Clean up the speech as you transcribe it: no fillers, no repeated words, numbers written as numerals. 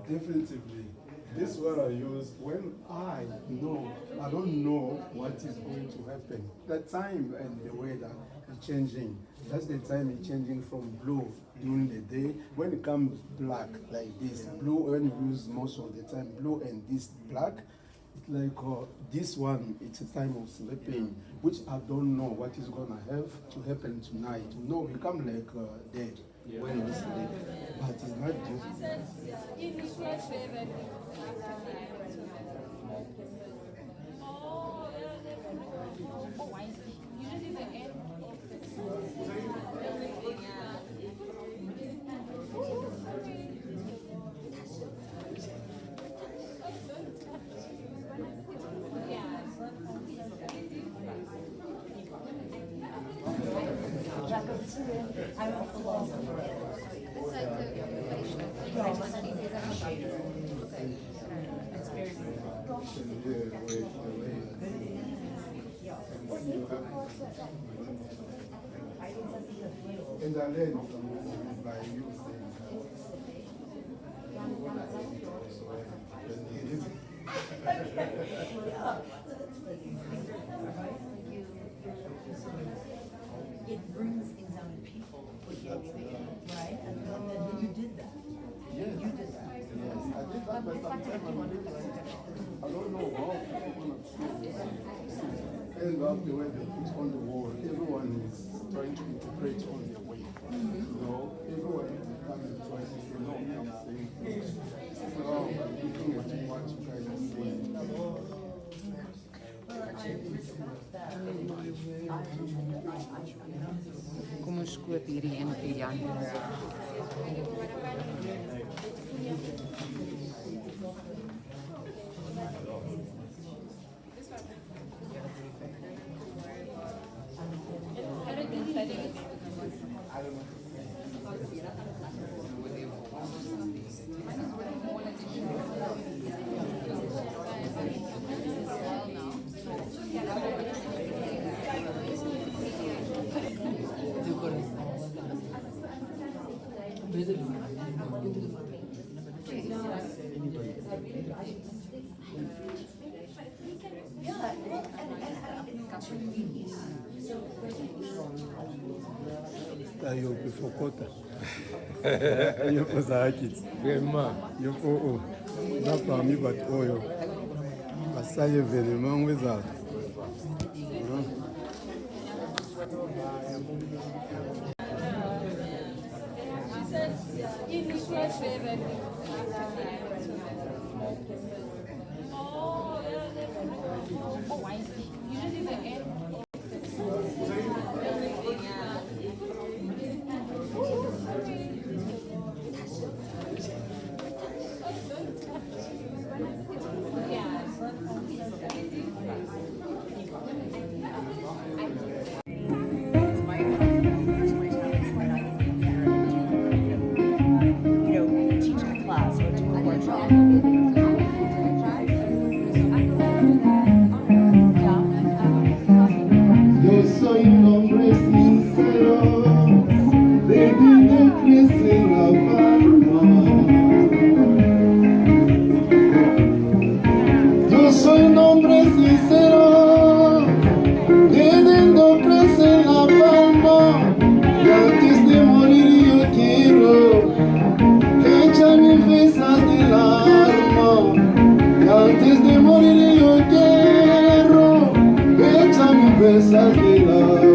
Definitively. This is what I use when I don't know what is going to happen. The time and the weather is changing. That's the time it's changing from blue during the day. When it comes black like this, blue when you use most of the time, blue and this black, it's like this one, it's a time of sleeping, which I don't know what is gonna have to happen tonight. No, we come like dead when we sleep, but it's not just. And I learned by using it brings things out of people, right? And you did that. Yes. You did that. Yes, I did that, but sometimes I don't know how people end up the way they put on the wall. Everyone is trying to interpret on their way. You know, everyone comes and tries to say, no, I'm saying this. So I'm looking at what you guys are saying. Kom ons koop hierdie een vir Jan. You before quarter. You was a kid. You for not for me, but oil. I say you very man without. Antes de morir yo quiero echarme besas de la